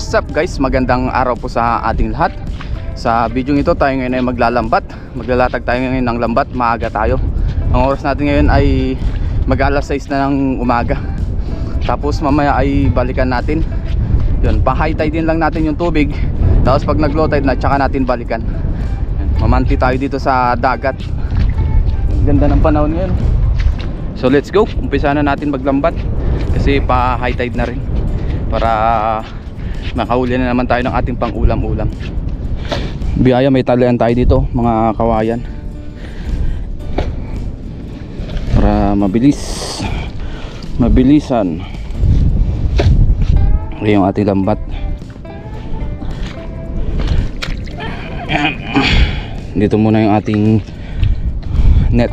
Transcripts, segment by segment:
What's up guys, magandang araw po sa ating lahat. Sa video ito tayo ngayon ay maglalambat. Maglalatag tayo ngayon ng lambat, maaga tayo. Ang oras natin ngayon ay mag-alas 6 na ng umaga. Tapos mamaya ay balikan natin. Yun, pa-high tide din lang natin yung tubig. Tapos pag nag-low tide na, tsaka natin balikan. Mamanti tayo dito sa dagat. Ganda ng panahon ngayon. So let's go, umpisa na natin maglambat. Kasi pa-high tide na rin, para makahuli na naman tayo ng ating pang ulam-ulam. Biyaya, may talian tayo dito mga kawayan, para mabilisan yung ating lambat. Dito muna yung ating net.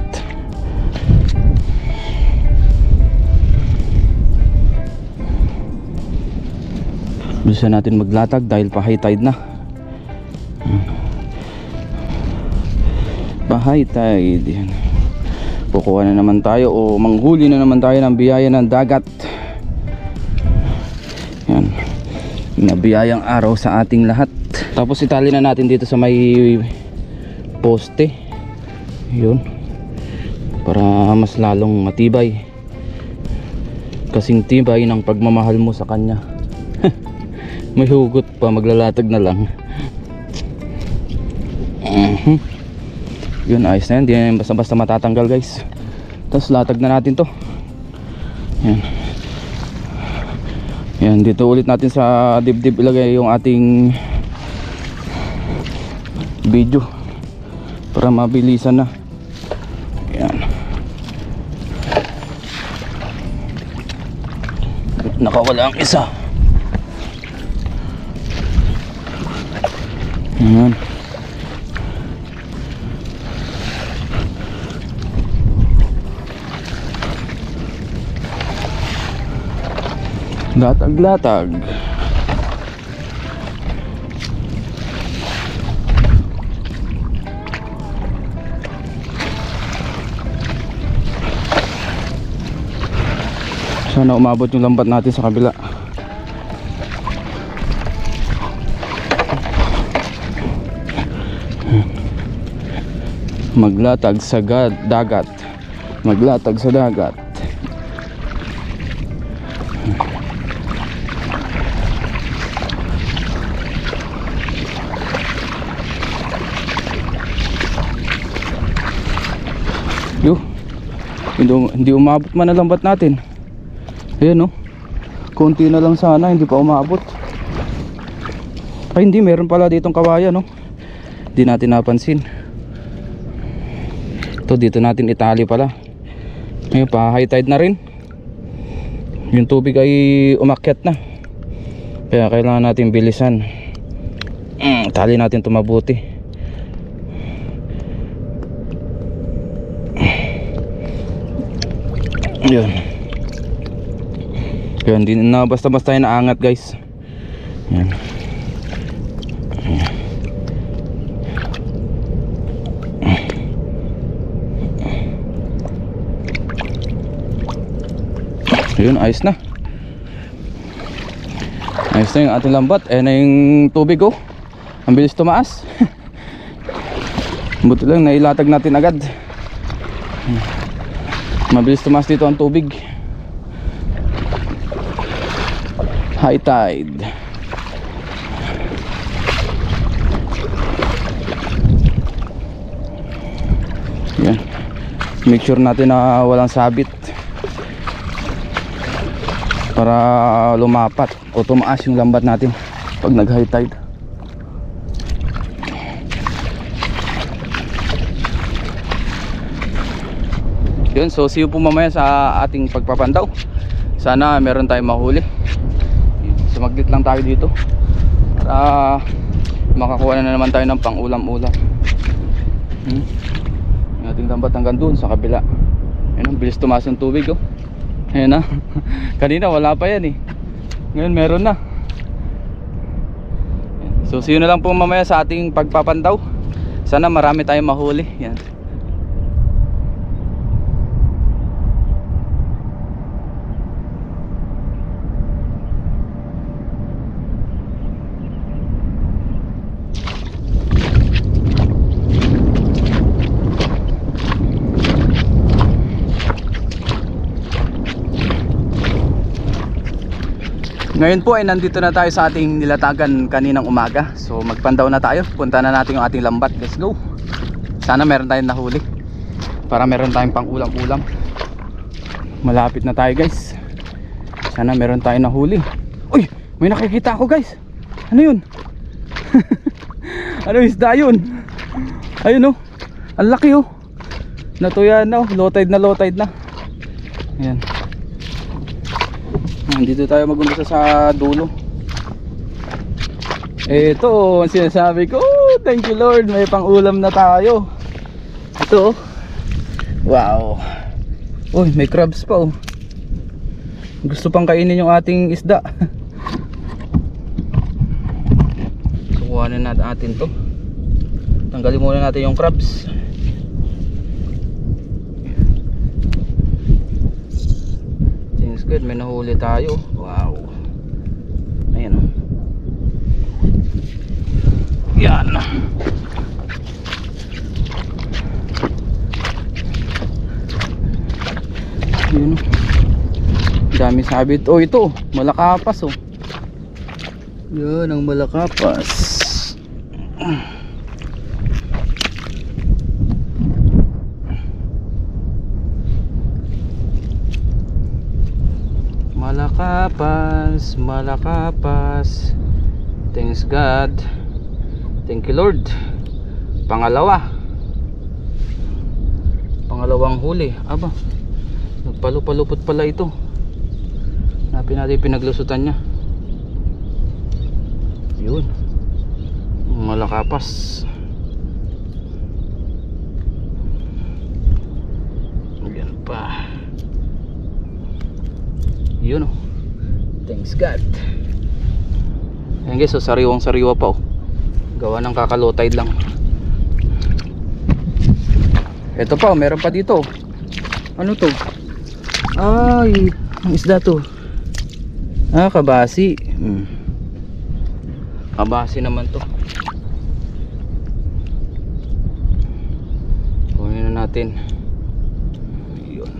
Bisa natin maglatag dahil pa high tide na. Pa high tide. Yan. Kukuha na naman tayo o manghuli na naman tayo ng biyaya ng dagat. Yan. Nabiyayang araw sa ating lahat. Tapos itali na natin dito sa may poste. Yun. Para mas lalong matibay. Kasing tibay ng pagmamahal mo sa kanya. May hugot pa, maglalatag na lang. Yun, ayos na yan. Di na basta-basta matatanggal guys. Tapos latag na natin to. Yan. Yan, dito ulit natin sa dibdib ilagay yung ating video, para mabilisan na. Yan. Nakawala ang isa. Ayan. Latag-latag. Sana umabot yung lambat natin sa kabila. Maglatag sa dagat. Maglatag sa dagat. Yo, hindi umabot man ang lambat natin. Ayan, no? Konti na lang sana, hindi pa umabot. Ay, hindi, meron pala ditong kawayan, no? Hindi natin napansin. Ito, dito natin itali pala. Ngayon pa high tide na rin. Yung tubig ay umakyat na, kaya kailangan natin bilisan. Tali natin ito mabuti. Yun. Kaya hindi na basta-basta yung naangat guys. Yan. Yun, ayos na. Ayos na yung ating lambat. Ayan na yung tubig, oh. Ang bilis tumaas. Buti lang nailatag natin agad. Mabilis tumaas dito ang tubig. High tide. Yan. Make sure natin na walang sabit, para lumapat o tumaas yung lambat natin pag nag high tide. Yun, so see you po mamaya sa ating pagpapandaw. Sana meron tayong mahuli. Sumaglit lang tayo dito para makakuha na naman tayo ng pang ulam-ulam. Yung ating lambat hanggang dun sa kabila. Ayun, ang bilis tumaas yung tubig, oh. Ayan na. Kanina wala pa yan, eh. Ngayon meron na. So see you na lang po mamaya sa ating pagpapandaw. Sana marami tayong mahuli. Yan. Ngayon po ay nandito na tayo sa ating nilatagan kaninang umaga. So magpandaw na tayo. Punta na natin yung ating lambat. Let's go. Sana meron tayong nahuli para meron tayong pang ulam-ulam. Malapit na tayo guys. Sana meron tayong nahuli. Uy! May nakikita ako guys. Ano yun? Ano isda yun? Ayun oh. Ang laki oh. Natuya na oh. Low tide na, low tide na. Ayan. Dito tayo magumpisa sa dulo. Ito ang sinasabi ko. Thank you Lord, may pang ulam na tayo. Ito oh. Wow. Uy, may crabs pa oh. Gusto pang kainin yung ating isda. Kukuhanin natin to. Tanggalin muna natin yung crabs. Things good, may nahuli tayo. Wow. Ayan oh. Yan. Yun. Dami sabit. Oh, ito. Malakapas oh. Yan ang malakapas. Malakapas, malakapas. Thanks God. Thank you Lord. Pangalawang huli. Aba, nagpalupalupot pala ito. Hanapin natin pinaglusutan niya. Yun, malakapas. Yan pa. Yun oh. Thanks God. Ayan guys, so sariwang sariwa pa oh. Gawa ng kakalotide lang. Ito pa oh, meron pa dito. Ano to? Ay, ang isda to. Ah, kabasi. Kabasi naman to. Kunin na natin. Yun.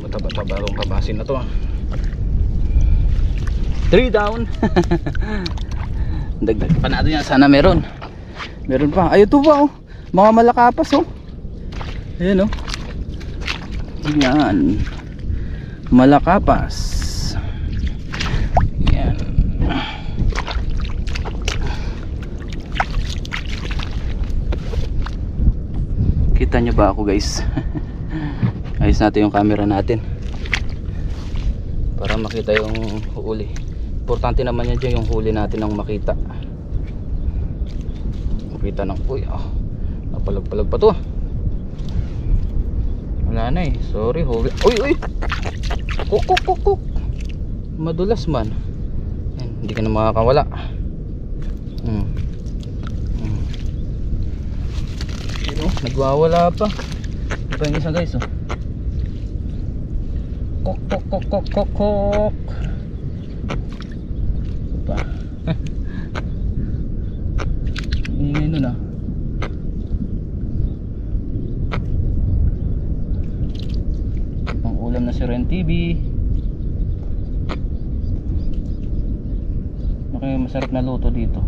Mataba-taba ang kabasi na to. 3 down. Dagdag pa natin yan. Sana meron. Meron pa. Ay, ito pa oh. Mga malakapas oh. Ayan oh. Yan. Malakapas. Yan. Kita nyo ba ako guys? Ayos natin yung camera natin para makita yung huli. Importante naman yan dyan yung huli natin ang makita. Makita ng uy oh, napalag-palag pa to. Wala na eh, sorry huli. Uy! Kuk. Madulas man. Yan, hindi ka na makakawala. Nagwawala pa. Ito yung isa guys oh. Kok. Pa. Ingay nun ah. Pang ulam na si Ren TV. Okay, masarap na luto dito.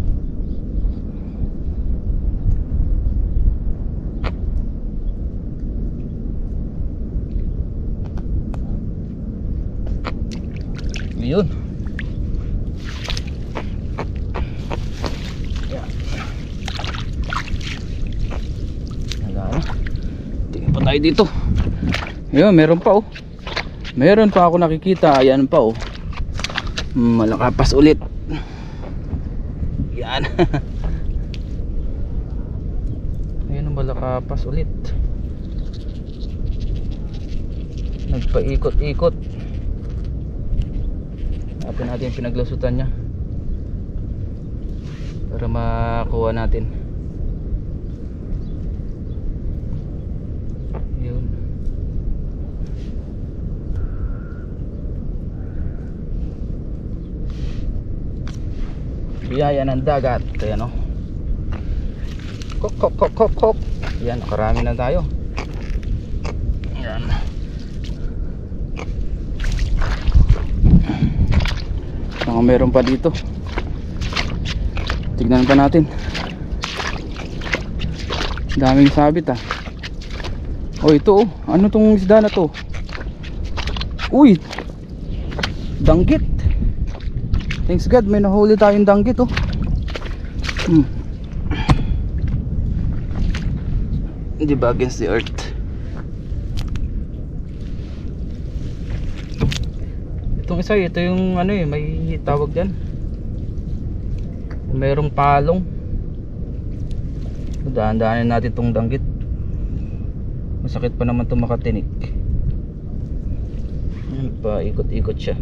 Yun. Yan. Wala na. Tingin pa tayo dito. Ayun, meron pa oh. Meron pa ako nakikita. Ayan pa oh. Malakapas ulit. Yan. Ayun ang malakapas ulit. Nagpaikot-ikot. Hanapin natin yung pinaglusutan niya para makuha natin. Yun. Biyaya ng dagat. Ayan o. Kok. Yan, karami na tayo. Yan. Baka meron pa dito. Tignan pa natin. Daming sabit ah. Oh, ito oh. Ano tong isda na to? Uy, danggit. Thanks God, may nahuli tayong danggit oh. Hindi ba against the earth? Itong isa, ito yung ano eh, may tawag dyan. Merong palong. Daan-daanin natin itong danggit. Masakit pa naman itong makatinik. Ayan pa, ikot-ikot siya.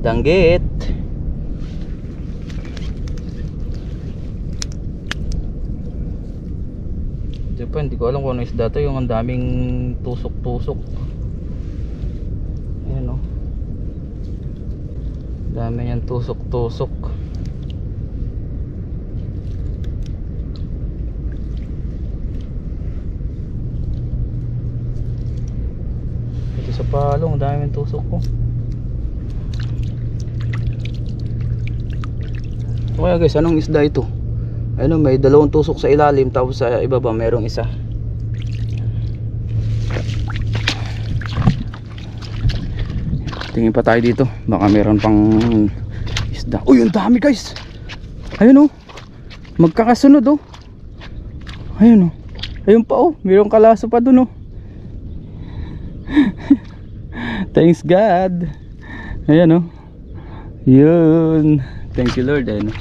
Danggit. Ito pa, hindi ko alam kung ano isda to. Yung ang daming tusok-tusok. Ayan o. Dami niyang tusok-tusok. Ito sa palong, dami ng tusok ko. Kaya guys, anong isda ito? Ano, may dalawang tusok sa ilalim, tapos sa ibaba mayroong isa. Tingin pa tayo dito, baka meron pang isda. Uy, ang dami guys. Ayun oh, magkakasunod oh. Ayun oh, ayun pa oh, mayroong kalaso pa dun oh. Thanks God. Ayan oh. Yun. Thank you Lord. Ayan oh.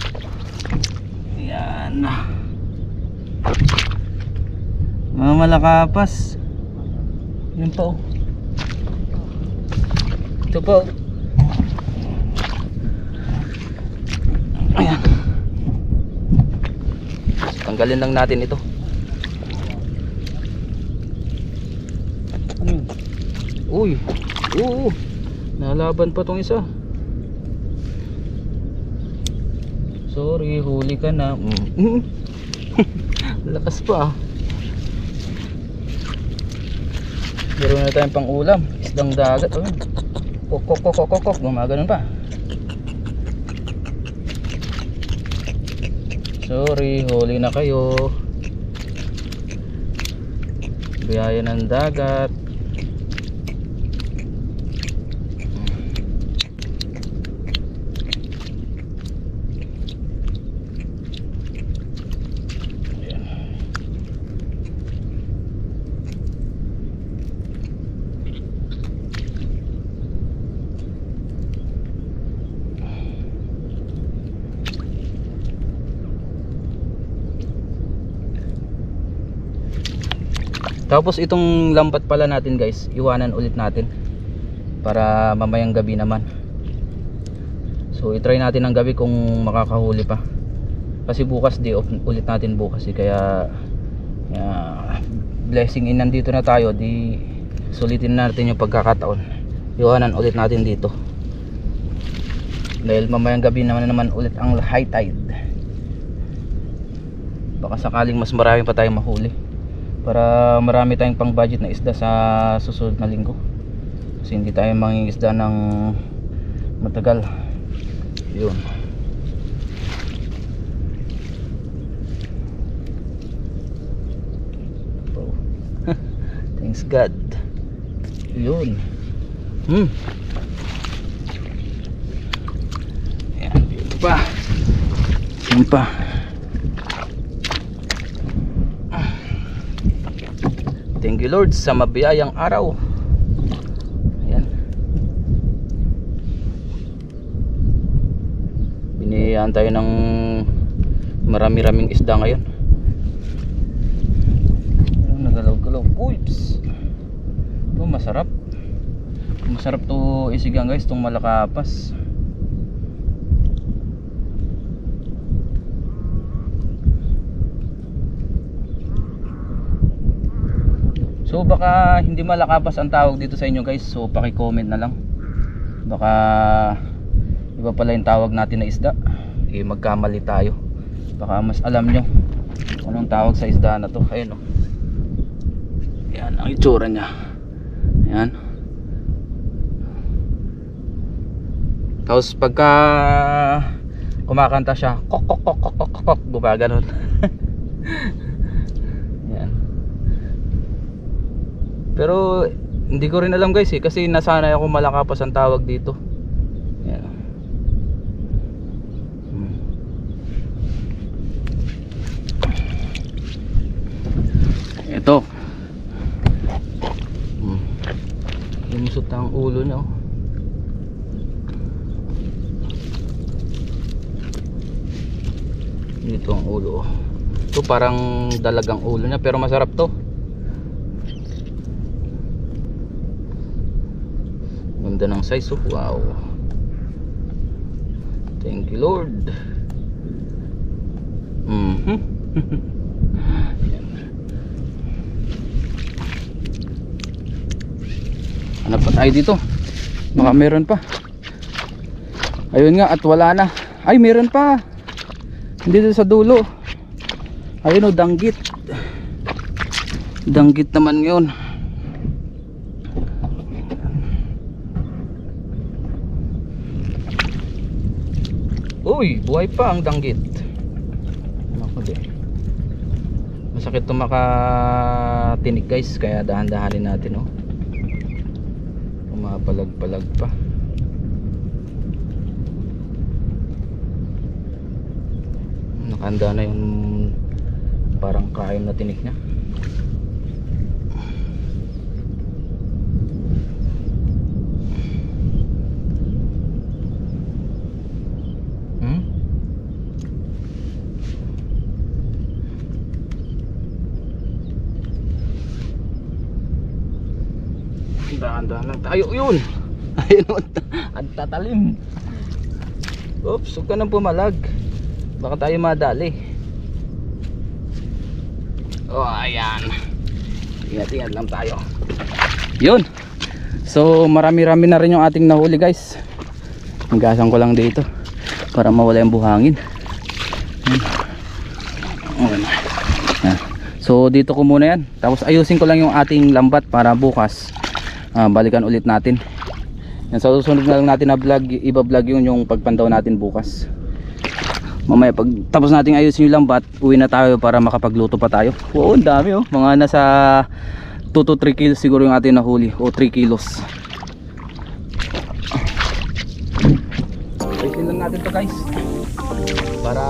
Yan. Mga malakapas. Yan pa oh. Ito po. Ayan. Tanggalin lang natin ito. Uy. Oo. Nalaban pa tong isa. Sorry, huli ka na. Lakas pa ah. Meron na tayong pang ulam. Isdang dagat. Oh. Kok kok kok kok kok. Gumaganon pa. Sorry, huli na kayo. Biyaya ng dagat. Tapos itong lambat pala natin guys, iwanan ulit natin para mamayang gabi naman. So i-try natin ng gabi kung makakahuli pa. Kasi bukas day off ulit natin bukas kaya blessing in, nandito na tayo, di sulitin natin yung pagkakataon. Iwanan ulit natin dito. Dahil mamayang gabi naman ulit ang high tide. Baka sakaling mas marami pa tayong mahuli, para marami tayong pang budget na isda sa susunod na linggo. Kasi hindi tayo mangingisda ng matagal. Yun. Oh. Thanks God. Yun. Ayan, dito pa. Yun pa. Thank you Lord sa mabiyayang araw. Ayan. Biniyayaan tayo ng marami-raming isda ngayon. Nagalaw-galaw. Uips. Ito masarap. Masarap to isigang guys, itong malakapas. So baka hindi malakapas ang tawag dito sa inyo guys, so paki-comment na lang. Baka iba pala yung tawag natin na isda. Magkamali tayo. baka mas alam nyo kung anong tawag sa isda na to. Ayun oh. Yan ang itsura nya. Yan. Tapos pagka kumakanta siya, kok kok kok kok kok kok, gumaganon. Yan. Pero hindi ko rin alam guys kasi nasanay ako Malakapas ang tawag dito. Yan. Ito. Lumusot ang ulo niya. Dito ang ulo. Ito parang dalagang ulo niya pero masarap to. Ganda ng size oh. Wow. Thank you Lord. Hanap pa tayo dito. Baka meron pa. Ayun nga at wala na. Ay meron pa. Dito sa dulo. Ayun o, danggit. Danggit naman ngayon. Uy, buhay pa ang danggit. Masakit ito makatinig guys, kaya dahan-dahanin natin oh. Pumapalag-palag pa. Nakahanda na yung parang kain na tinik niya. Dahan-dahan lang tayo. Yun! Ayun, ang tatalim. Oops, huwag ka nang pumalag. Baka tayo madali. Oh, ayan. Ingat-ingat lang tayo. Yun. So, marami-rami na rin yung ating nahuli guys. Hanggasan ko lang dito para mawala yung buhangin. So, dito ko muna yan. Tapos ayusin ko lang yung ating lambat para bukas balikan ulit natin. Yan, sa susunod na lang natin na vlog, iba-vlog yung pagpandaw natin bukas. Mamaya pag tapos natin ayusin yung lambat, uwi na tayo para makapagluto pa tayo. Oo, ang dami oh. Mga nasa 2 to 3 kilos siguro yung ating nahuli o 3 kilos. Ayusin lang natin to guys para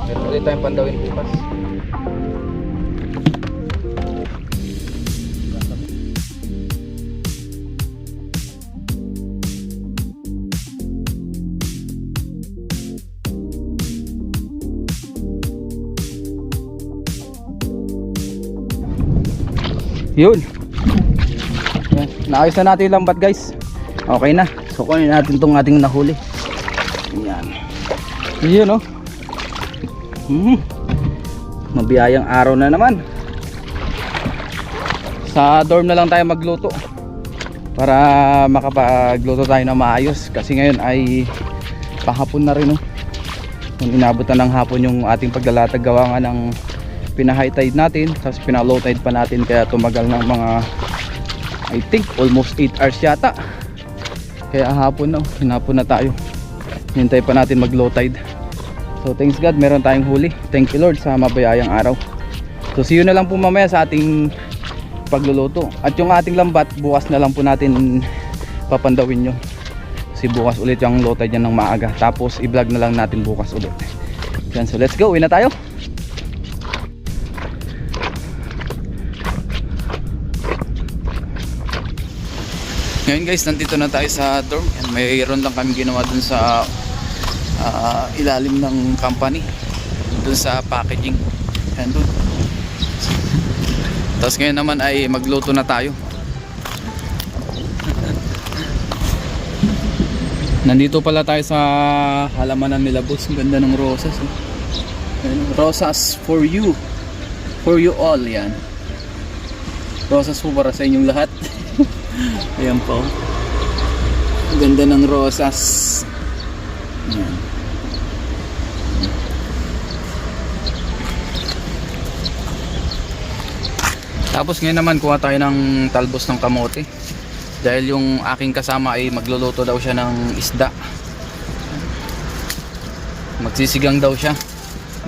meron ulit tayong pandawin bukas. Yun. Yan. Naayos na natin yung lambat guys. Okay na. So kunin natin itong ating nahuli. Yan. Yun oh. Mabiyayang araw na naman. Sa dorm na lang tayo magluto para makapagluto tayo na maayos. Kasi ngayon ay pahapon na rin oh. Kung inabot na ng hapon yung ating paglalatag, gawa nga ng pina-high tide natin, tapos pina-low tide pa natin, kaya tumagal ng mga I think almost 8 hours yata. Kaya hapon na, hinapon na tayo. Hintay pa natin mag-low tide. So thanks God, meron tayong huli. Thank you Lord sa mabayayang araw. So see you na lang po mamaya sa ating pagluluto. At yung ating lambat, bukas na lang po natin papandawin nyo. Kasi bukas ulit yung low tide yan ng maaga. Tapos i-vlog na lang natin bukas ulit. Yan, so let's go, uwi na tayo. Ngayon guys, nandito na tayo sa dorm and mayroon lang kami ginawa dun sa ilalim ng company, dun sa packaging. Ayan dun. Tapos ngayon naman ay magluto na tayo. Nandito pala tayo sa halamanan nila boss. Ang ganda ng rosas oh. Rosas for you, for you all. Yan, rosas po para sa inyong lahat. Ayan po. Ganda ng rosas. Ayan. Tapos ngayon naman kuha tayo ng talbos ng kamote. Dahil yung aking kasama ay magluluto daw siya ng isda. Magsisigang daw siya.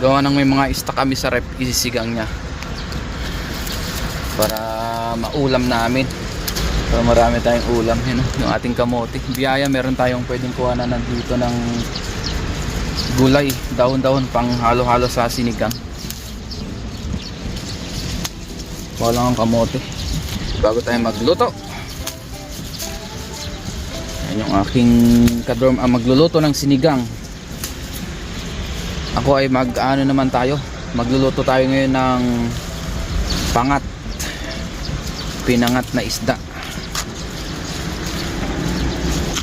Gawa ng may mga isda kami sa rep, isisigang niya. Para maulam namin. Para marami tayong ulam. Yun, yung ating kamote. Biyaya, meron tayong pwedeng kuha na nandito ng gulay. Daon-daon pang halo-halo sa sinigang. Kuha lang ang kamote bago tayo magluto. Yan yung aking kadorm ang magluluto ng sinigang. Ako ay mag-ano naman tayo. Magluluto tayo ngayon ng pangat. Pinangat na isda.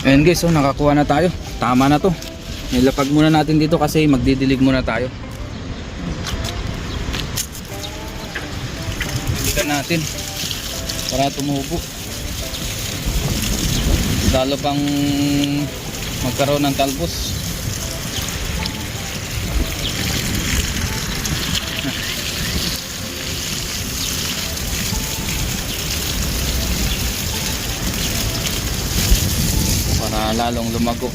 Ayan guys, so nakakuha na tayo. Tama na to. Nilapag muna natin dito kasi magdidilig muna tayo. Diligan natin para tumubo. Lalo pang magkaroon ng talbos. Para lalong lumago.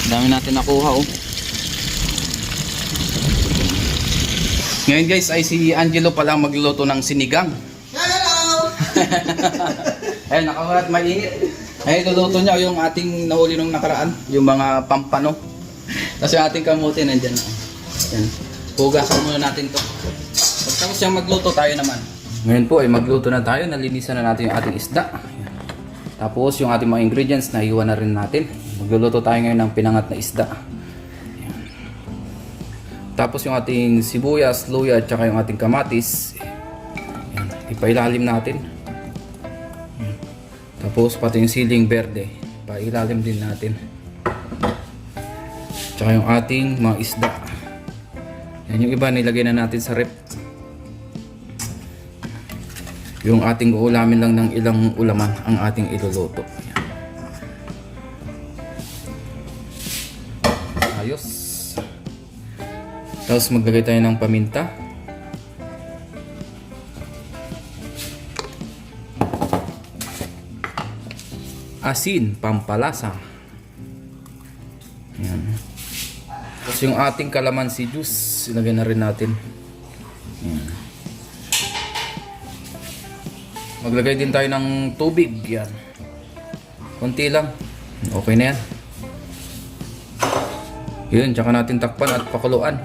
Dami natin nakuha oh. Ngayon guys ay si Angelo pala magluluto ng sinigang. Hello! Ayun, nakakulat mainit. Ay, luluto niya yung ating nahuli nung nakaraan, yung mga pampano. Kasi ating kamote nandyan na. Yan. Hugasan muna natin to. Pagkatapos siyang magluto, tayo naman. Ngayon po ay magluto na tayo. Nalinisan na natin yung ating isda. Yan. Tapos yung ating mga ingredients, naiwan na rin natin. Magluluto tayo ngayon ng pinangat na isda. Yan. Tapos yung ating sibuyas, luya, at saka yung ating kamatis. Yan. Ipailalim natin. Tapos pati yung siling berde, pailalim din natin. Tsaka yung ating mga isda. Yan yung iba nilagay na natin sa rep. Yung ating uulamin lang ng ilang ulaman ang ating iluluto. Yan. Ayos. Tapos maglagay tayo ng paminta. Asin, pampalasa. Ayan. Tapos yung ating kalamansi juice, ilagay na rin natin. Ayan. Maglagay din tayo ng tubig. Yan. Konti lang. Okay na yan. Yun, tsaka natin takpan at pakuluan.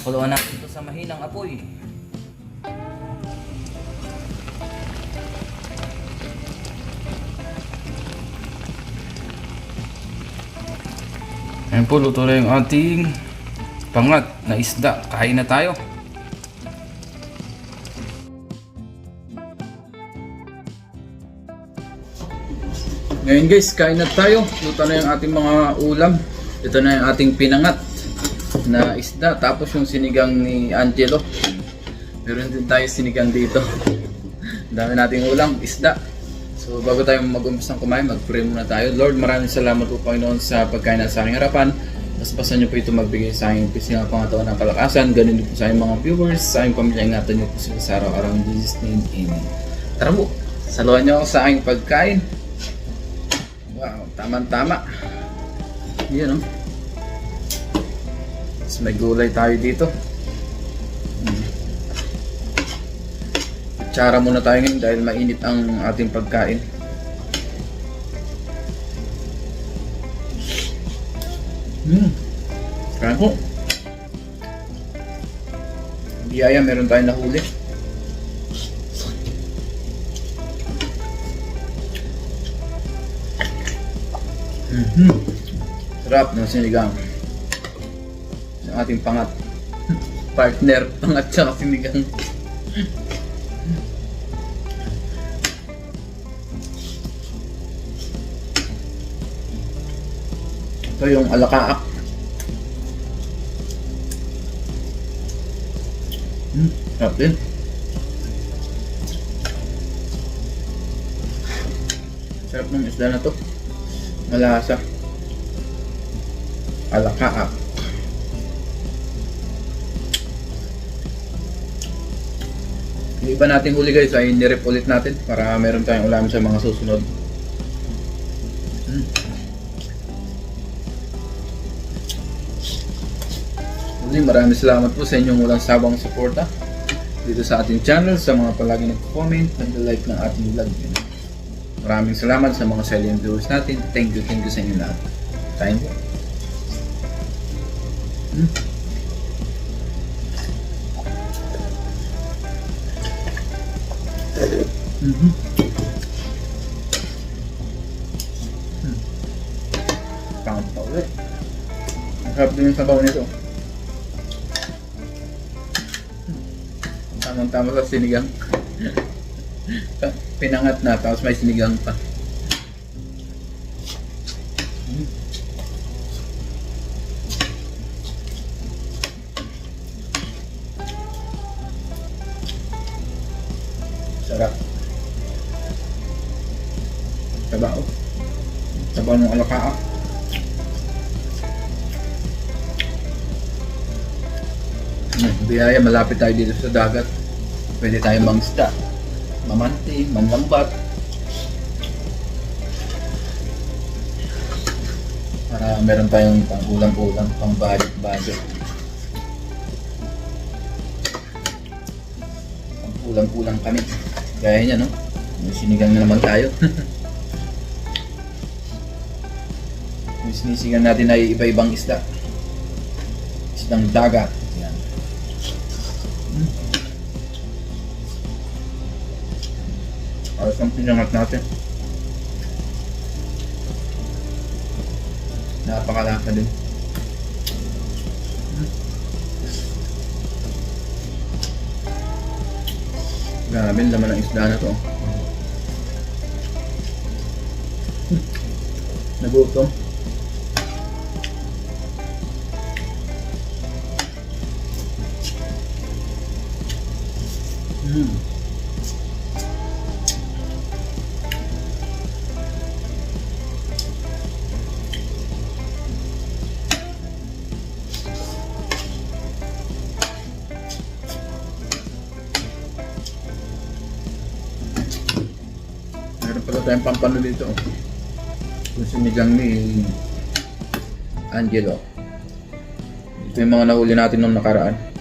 Pakuluan natin ito sa mahinang apoy. Ayan po, luto na yung ating pangat na isda. Kain na tayo. Ngayon guys, kain na tayo. Luto na yung ating mga ulam. Ito na yung ating pinangat na isda. Tapos yung sinigang ni Angelo. Meron din tayo sinigang dito. Dami nating ulam, isda. So bago tayo mag-umpisang kumain, mag-pray muna tayo. Lord, maraming salamat po Panginoon sa pagkain na sa aking harapan. Paspasan niyo po ito magbigay sa aking pisngang pangatawan ng kalakasan. Ganun din po sa aking mga viewers, sa aking pamilya. Ingatan niyo po sila sa araw-araw in Jesus' name. Amen. Tara po, saluhan niyo ako sa aking pagkain. Wow, tama-tama. Yan o. Tapos may gulay tayo dito. Tsara muna tayo ngayon dahil mainit ang ating pagkain. Kaya po. Biyaya, meron tayong nahuli. Sarap ng sinigang. Ang ating pangat. Partner, pangat tsaka sinigang. Ito yung alakaak. Sarap din. Sarap ng isda na to. Malasa. Alakaak. Yung iba nating huli guys ay nirep ulit natin para meron tayong ulam sa mga susunod. Maraming salamat po sa inyong walang sabang suporta dito sa ating channel, sa mga palagi nag-comment, nag-like ng ating vlog. Maraming salamat sa mga silent viewers natin. Thank you sa inyo lahat. Kain po. Pangat pa ulit. Ang sarap din yung sabaw nito. Tamang-tama sa sinigang. Pinangat na, tapos may sinigang pa. Sarap. Sabaw. Sabaw ng alakaa. Biyaya, malapit tayo dito sa dagat. Pwede tayong mangisda, mamanti, manlambat. Para meron tayong pang ulam-ulam, pang budget. Pang ulam-ulam kami. Gaya niya, no? May sinigang na naman tayo. Yung sinisigang natin ay iba-ibang isda. Isdang dagat. Yan. Ayos ang pinangat natin. Napakalasa din. Grabe, laman ng isda na to. Nagutom. Meron pala tayong pampano dito. Yung sinigang ni Angelo. Ito yung mga nahuli natin nung nakaraan.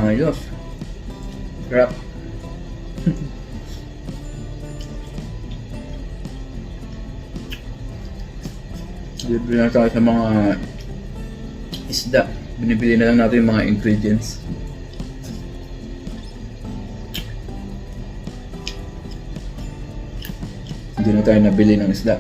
Ayos. Crap. Libre na tayo sa mga isda. Binibili na lang natin yung mga ingredients. Hindi na tayo nabili ng isda.